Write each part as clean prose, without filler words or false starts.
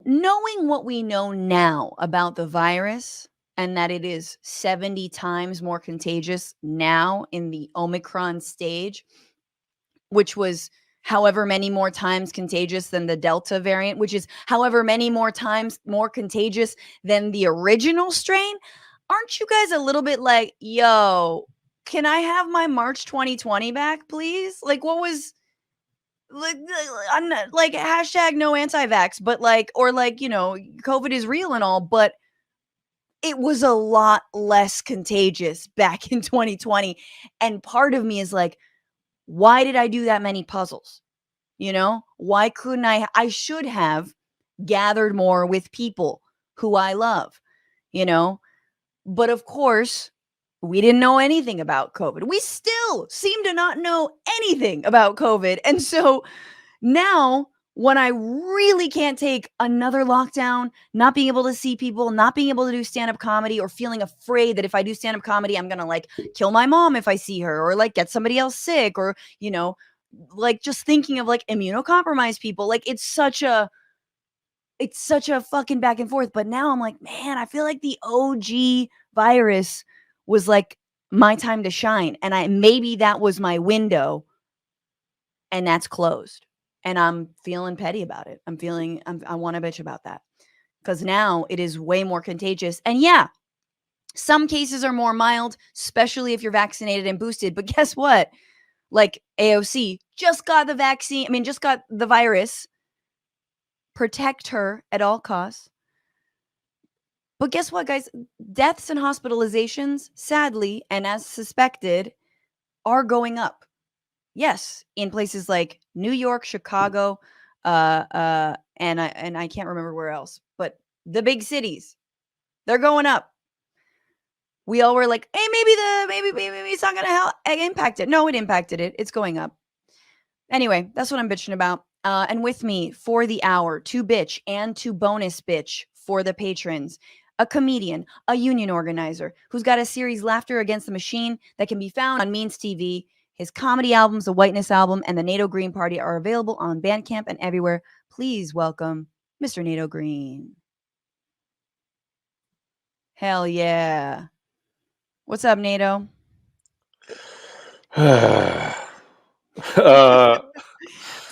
knowing what we know now about the virus and that it is 70 times more contagious now in the Omicron stage, which was however many more times contagious than the Delta variant, which is however many more times more contagious than the original strain. Aren't you guys a little bit like, yo, can I have my March 2020 back, please? Like, what was like, I'm not like hashtag no anti-vax, but like, or like, COVID is real and all, but it was a lot less contagious back in 2020. And part of me is like, why did I do that many puzzles? Why couldn't I should have gathered more with people who I love, you know? But of course, we didn't know anything about COVID. We still seem to not know anything about COVID. And so now, when I really can't take another lockdown, not being able to see people, not being able to do stand up comedy, or feeling afraid that if I do stand up comedy, I'm going to like kill my mom if I see her, or like get somebody else sick, or, like just thinking of like immunocompromised people. Like it's such a fucking back and forth. But now I'm like, man, I feel like the OG virus was like my time to shine. And maybe that was my window and that's closed. And I'm feeling petty about it. I want to bitch about that because now it is way more contagious. And yeah, some cases are more mild, especially if you're vaccinated and boosted. But guess what? Like AOC just got the vaccine. I mean, just got the virus. Protect her at all costs. But guess what, guys? Deaths and hospitalizations, sadly, and as suspected, are going up. Yes, in places like New York, Chicago, and I can't remember where else, but the big cities, they're going up. We all were like, hey, maybe it's not gonna impact it. No, it impacted it. It's going up. Anyway, that's what I'm bitching about. And with me for the hour, to bitch and to bonus bitch for the patrons, a comedian, a union organizer who's got a series Laughter Against the Machine that can be found on Means TV. His comedy albums, the Whiteness album, and the NATO Green Party are available on Bandcamp and everywhere. Please welcome Mr. NATO Green. Hell yeah. What's up, NATO?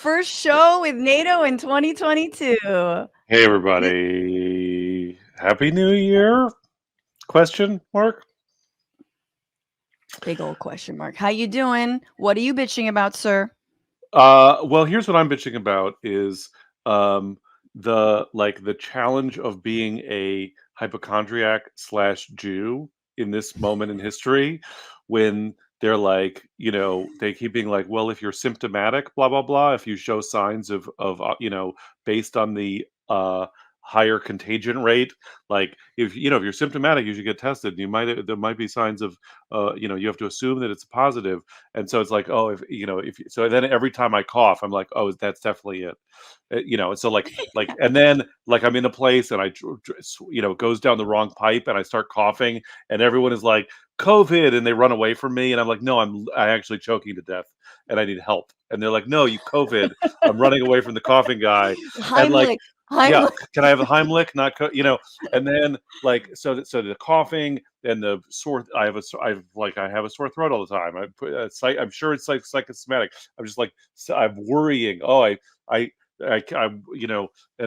First show with NATO in 2022. Hey, everybody. Happy New Year? Question mark? Big old question mark. How you doing? What are you bitching about, sir? Well, here's what I'm bitching about is the challenge of being a hypochondriac / Jew in this moment in history when they're like, they keep being like, well, if you're symptomatic, blah blah blah, if you show signs of based on the higher contagion rate, like if you're symptomatic, you should get tested. There might be signs of you have to assume that it's positive. And so it's like, oh, if so then every time I cough, I'm like, oh, that's definitely it. And so and then like I'm in a place and it goes down the wrong pipe and I start coughing and everyone is like COVID and they run away from me and I'm like, no, I actually choking to death and I need help. And they're like, no, you COVID. I'm running away from the coughing guy. And like, Heimlich. yeah, Heimlich. can I have a Heimlich? Not, and then like, so the coughing and the sore, I have a sore throat all the time. I'm sure it's like psychosomatic. I'm just like, I'm worrying. Oh, and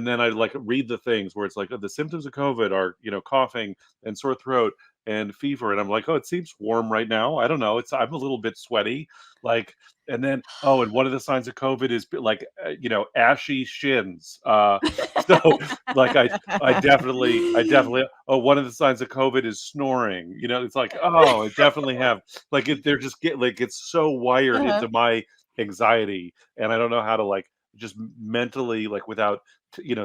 then I like read the things where it's like the symptoms of COVID are, coughing and sore throat and fever. And I'm like, oh, it seems warm right now. I don't know. I'm a little bit sweaty. Like, and then, oh, and one of the signs of COVID is like, ashy shins. So like, I definitely, oh, one of the signs of COVID is snoring. It's like, oh, I definitely have, like, they're just it's so wired Uh-huh. into my anxiety. And I don't know how to like, just mentally, like without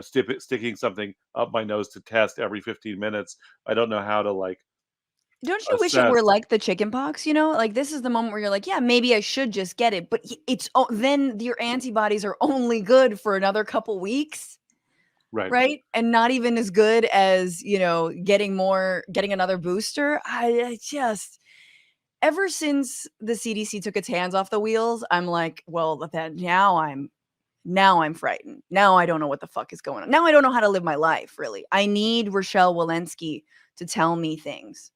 sticking something up my nose to test every 15 minutes. I don't know how to like Don't you wish it assess. were like the chicken pox, Like this is the moment where you're like, yeah, maybe I should just get it, but then your antibodies are only good for another couple weeks, Right. right? And not even as good as, getting another booster. I just ever since the CDC took its hands off the wheels, I'm like, well, now I'm frightened. Now I don't know what the fuck is going on. Now I don't know how to live my life, really. I need Rochelle Walensky to tell me things.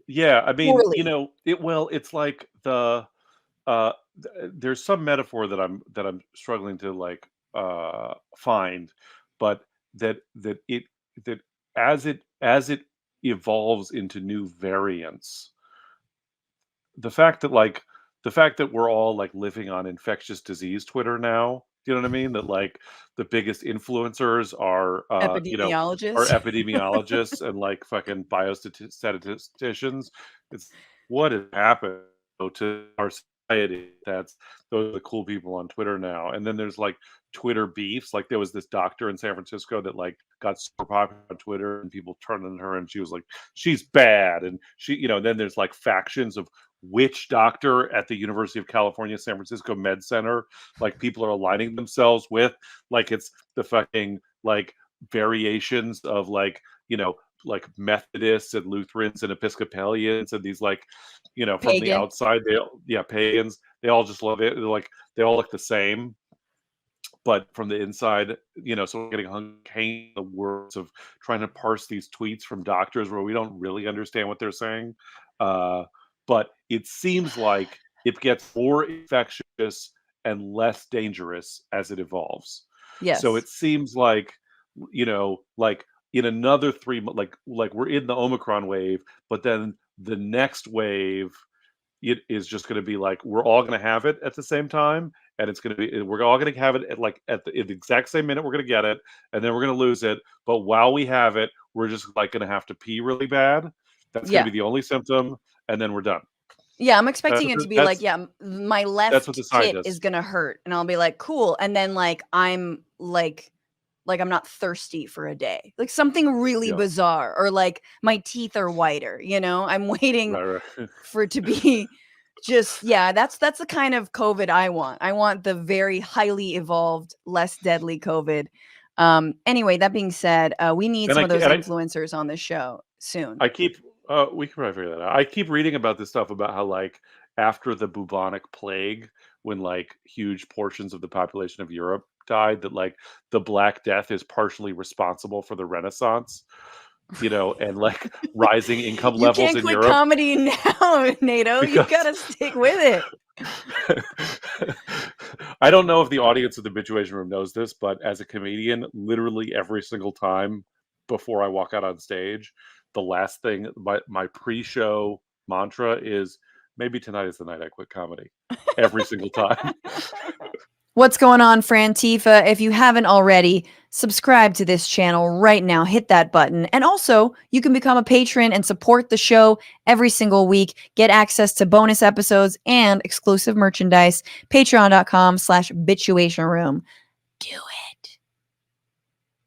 Yeah, I mean, Poorly. it's like there's some metaphor that I'm struggling to like find, but that that as it evolves into new variants, the fact that like the fact that we're all like living on infectious disease Twitter now, you know what I mean? That like the biggest influencers are Epidemiologist. epidemiologists and like fucking biostatisticians. It's what has happened to our society. That's those are the cool people on Twitter now. And then there's like Twitter beefs. Like there was this doctor in San Francisco that like got super popular on Twitter and people turned on her and she was like, she's bad. And then there's like factions of which doctor at the University of California, San Francisco Med Center, like people are aligning themselves with, like it's the fucking like variations of like Methodists and Lutherans and Episcopalians and these like, from the Pagan. outside, pagans, they all just love it. They're like, they all look the same, but from the inside, so we're getting hung the words of trying to parse these tweets from doctors where we don't really understand what they're saying. Uh, but it seems like it gets more infectious and less dangerous as it evolves. So Yes. it seems like in another 3 months, like we're in the Omicron wave, but then the next wave it is just going to be like we're all going to have it at the same time, and it's going to be we're all going to have it at the exact same minute we're going to get it, and then we're going to lose it. But while we have it, we're just like going to have to pee really bad. That's going Yeah. to be the only symptom, and then we're done. Yeah, I'm That's expecting what it the, to be like, yeah, my that's what left the tit is scientists. gonna hurt, and I'll be like, cool, and then like I'm like I'm not thirsty for a day, like something really Yeah, bizarre, or like my teeth are whiter. I'm waiting right, right. for it to be just yeah. That's the kind of COVID I want. I want the very highly evolved, less deadly COVID. Anyway, that being said, we need and some I of those and I influencers on this show soon. I keep we can probably figure that out. I keep reading about this stuff about how like after the bubonic plague, when like huge portions of the population of Europe died, that like the Black Death is partially responsible for the Renaissance, and like rising income You levels can't in quit Europe comedy now, NATO. You because gotta stick with it. I don't know if the audience of the Bitchuation Room knows this, but as a comedian, literally every single time before I walk out on stage, the last thing my pre-show mantra is maybe tonight is the night I quit comedy. Every single time. What's going on, Frantifa? If you haven't already, subscribe to this channel right now. Hit that button. And also, you can become a patron and support the show every single week. Get access to bonus episodes and exclusive merchandise. Patreon.com/bitchuationroom. Do